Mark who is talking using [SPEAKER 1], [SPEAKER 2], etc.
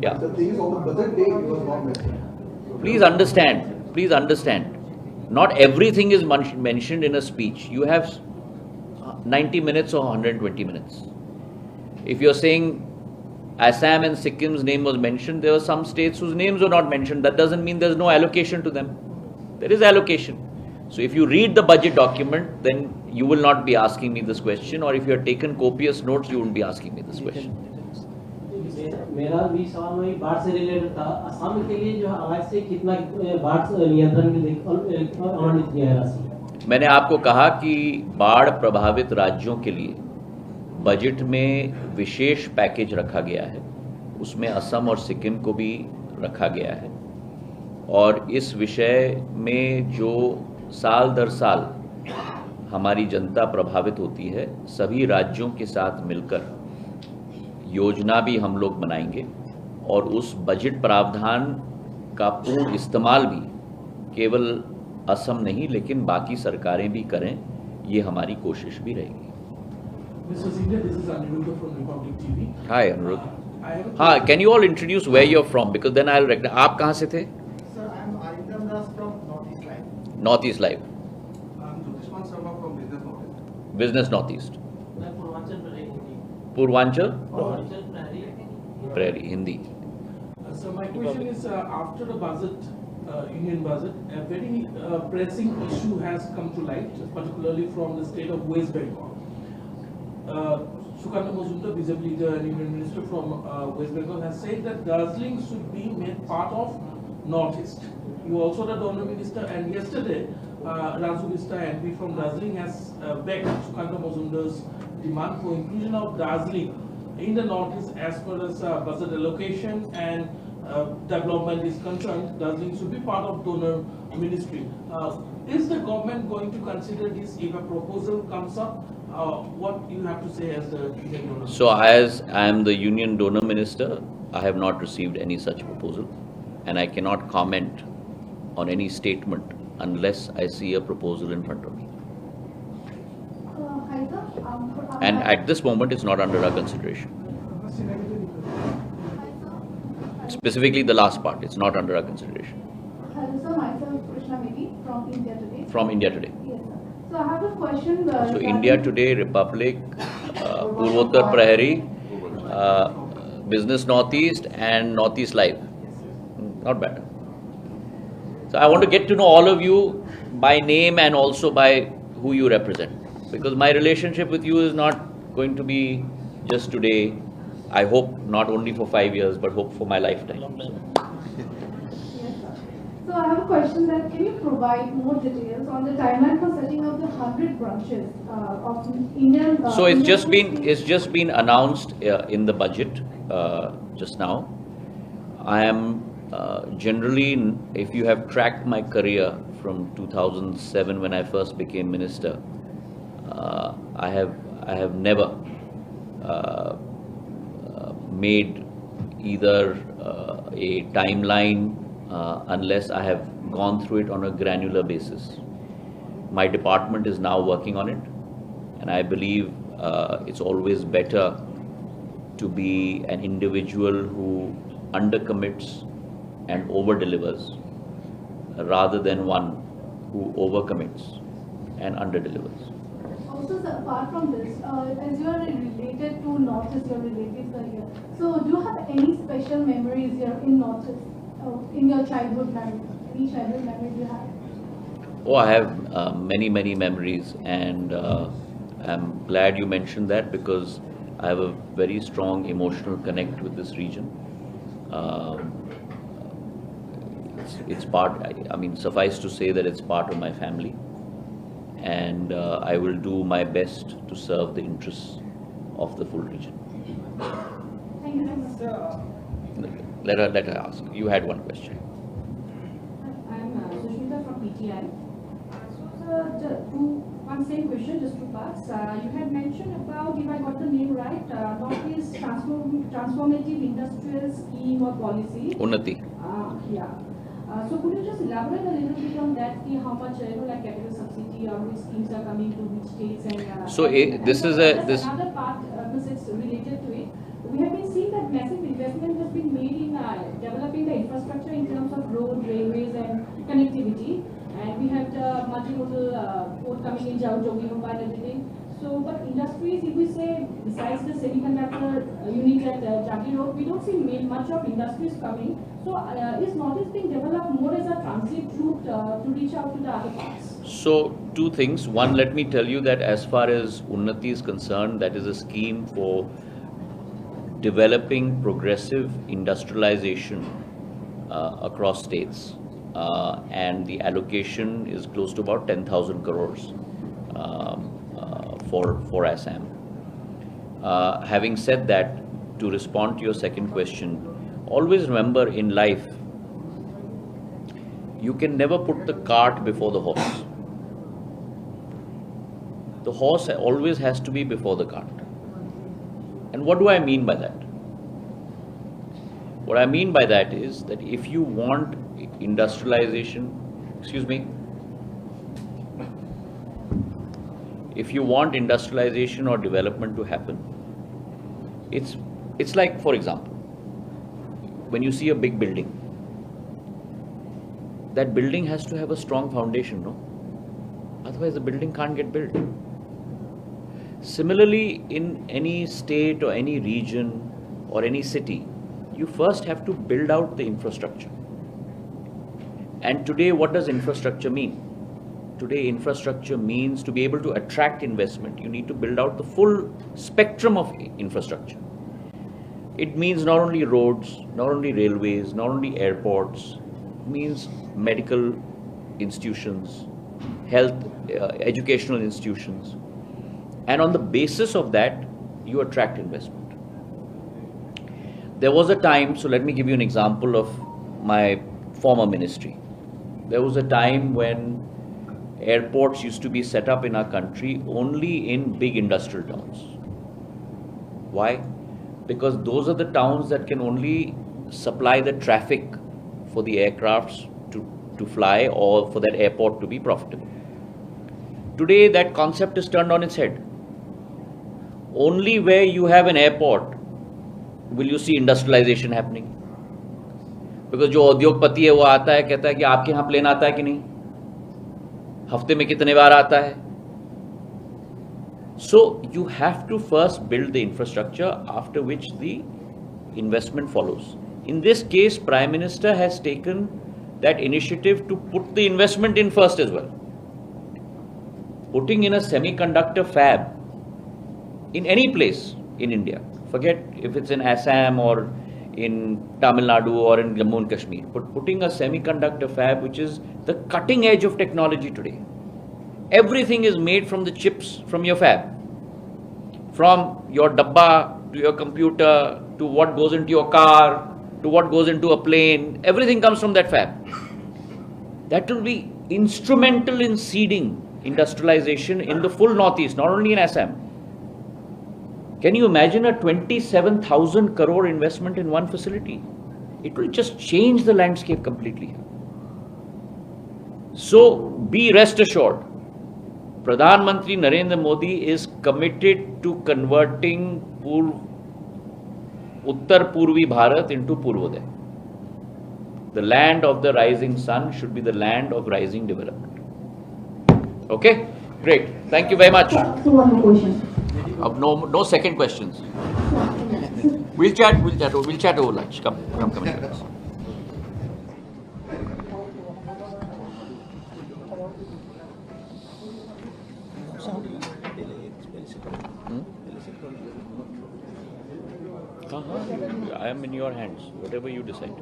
[SPEAKER 1] Yeah.
[SPEAKER 2] The thing is, on the budget day, it was not mentioned.
[SPEAKER 1] Please understand, not everything is mentioned in a speech. You have 90 minutes or 120 minutes. If you're saying Assam and Sikkim's name was mentioned, there were some states whose names were not mentioned. That doesn't mean there's no allocation to them. There is allocation. So if you read the budget document, then you will not be asking me this question, or if you have taken copious notes, you won't be asking me this question.
[SPEAKER 3] मेरा भी सवाल वही बाढ़ से related था। असम के लिए जो आवाज से कितना बाढ़ नियंत्रण में आवंटित किया है राशि?
[SPEAKER 1] मैंने आपको कहा कि बाढ़ प्रभावित राज्यों के लिए बजट में विशेष पैकेज रखा गया है, उसमें असम और सिक्किम को भी रखा गया है, और इस विषय में जो साल दर साल हमारी जनता प्रभावित होती है, सभी राज्यों के साथ मिलकर योजना भी हम लोग बनाएंगे, और उस बजट प्रावधान का पूर्ण इस्तेमाल भी केवल असम नहीं लेकिन बाकी सरकारें भी करें, ये हमारी कोशिश भी रहेगी।
[SPEAKER 4] Mr. Scindia, this is Aniruddha from Republic TV.
[SPEAKER 1] Hi Aniruddha. हाँ, can you all introduce where you're from, because then I'll recognize. आप कहाँ से थे?
[SPEAKER 2] Sir, I am Arindam Das from Northeast Live.
[SPEAKER 1] Northeast Live.
[SPEAKER 2] I am Jyotiraditya Scindia from Business Northeast.
[SPEAKER 1] Business Northeast.
[SPEAKER 3] मैं पूर्वांचल में रहूंगी।
[SPEAKER 1] Purvanchal
[SPEAKER 3] Purvanchal
[SPEAKER 1] Prairie Hindi.
[SPEAKER 4] So my question is, after the budget, Union budget, a very pressing issue has come to light, particularly from the state of West Bengal. Sukanta Majumdar, BJP leader and Union Minister from West Bengal, has said that Darjeeling should be made part of Northeast. You also the Donor Minister, and yesterday Raju Vista MP from Darjeeling has backed Sukanta Majumdar's demand for inclusion of Darjeeling in the Northeast as far as budget allocation and development is concerned. Darjeeling should be part of Donor Ministry. Is the government going to consider this if a proposal comes up? What you have to say as the Union Donor?
[SPEAKER 1] So as I am the Union Donor Minister, I have not received any such proposal, and I cannot comment on any statement unless I see a proposal in front of me. And at this moment, it's not under our consideration. Specifically, the last part, it's not under our consideration.
[SPEAKER 5] Hello, sir. Myself, Krishna Medi from India Today.
[SPEAKER 1] From India Today.
[SPEAKER 5] Yes, sir. So I have a question.
[SPEAKER 1] So India Today, Republic, Purvottar Prahari, Business Northeast, and Northeast Live. Not bad. So I want to get to know all of you by name and also by who you represent, because my relationship with you is not going to be just today. I hope not only for 5 years, but hope for my lifetime.
[SPEAKER 5] Yes, sir. So I have a question that can you provide more details on the timeline for setting up the 100 branches of Indian?
[SPEAKER 1] So it's just been announced in the budget just now. I am generally, if you have tracked my career from 2007 when I first became minister, I have never made either a timeline unless I have gone through it on a granular basis. My department is now working on it, and I believe it's always better to be an individual who undercommits and over-delivers rather than one who overcommits and under-delivers.
[SPEAKER 5] Also, sir, apart from this, as you are related to Northeast, your relatives are here. So, do you have any special memories here in Northeast, in your childhood memory? Any childhood memories you have?
[SPEAKER 1] Oh, I have many memories, and I'm glad you mentioned that, because I have a very strong emotional connect with this region. It's part, I mean, suffice to say that it's part of my family, and I will do my best to serve the interests of the full region.
[SPEAKER 5] Thank you very much.
[SPEAKER 1] Let her ask. You had one question.
[SPEAKER 6] I'm Sushmita from PTI. One same question, just two parts. You had mentioned about, if I got the name right, Northeast Transformative Industrial Scheme or Policy.
[SPEAKER 1] Unnati.
[SPEAKER 6] Yeah. So could you just elaborate a little bit on that? How much, like capital subsidy or which schemes are coming to which states and.
[SPEAKER 1] So this is
[SPEAKER 6] another part, because it's related to it. We have been seeing that massive investment has been made in multimodal port coming in Jogimumbai and everything. So, but industries, if we say, besides the semiconductor unit at Jagi Road, we don't see much of industries coming. So, is Northeast being developed more as a transit route to reach out to the other parts?
[SPEAKER 1] So, two things. One, let me tell you that as far as Unnati is concerned, that is a scheme for developing progressive industrialization across states. And the allocation is close to about 10,000 crores for Assam. Having said that, to respond to your second question, always remember in life, you can never put the cart before the horse. The horse always has to be before the cart. And what do I mean by that? What I mean by that is that if you want industrialization, if you want industrialization or development to happen, it's like, for example, when you see a big building, that building has to have a strong foundation, no? Otherwise the building can't get built. Similarly, in any state or any region or any city, you first have to build out the infrastructure. And today, what does infrastructure mean? Today, infrastructure means to be able to attract investment, you need to build out the full spectrum of infrastructure. It means not only roads, not only railways, not only airports, it means medical institutions, health, educational institutions. And on the basis of that, you attract investment. There was a time, so let me give you an example of my former ministry. There was a time when airports used to be set up in our country only in big industrial towns. Why? Because those are the towns that can only supply the traffic for the aircrafts to fly or for that airport to be profitable. Today, that concept is turned on its head. Only where you have an airport will you see industrialization happening. Because जो उद्योगपति है वो आता है कहता है कि आपके यहाँ प्लेन आता है कि नहीं, हफ्ते में कितने बार आता है. So you have to first build the infrastructure, after which the investment follows. In this case, Prime Minister has taken that initiative to put the investment in first as well. Putting in a semiconductor fab in any place in India, forget if it's in Assam or in Tamil Nadu or in Jammu and Kashmir, but putting a semiconductor fab which is the cutting edge of technology today. Everything is made from the chips from your fab. From your dabba to your computer to what goes into your car to what goes into a plane, everything comes from that fab. That will be instrumental in seeding industrialization in the full Northeast, not only in Assam. Can you imagine a 27,000 crore investment in one facility? It will just change the landscape completely. So be rest assured, Pradhan Mantri Narendra Modi is committed to converting Uttar Purvi Bharat into Purvodaya. The land of the rising sun should be the land of rising development. Okay? Great. Thank you very much.
[SPEAKER 5] So one more question.
[SPEAKER 1] No second questions. We'll chat over lunch. Come. I am in your hands. Whatever you decide.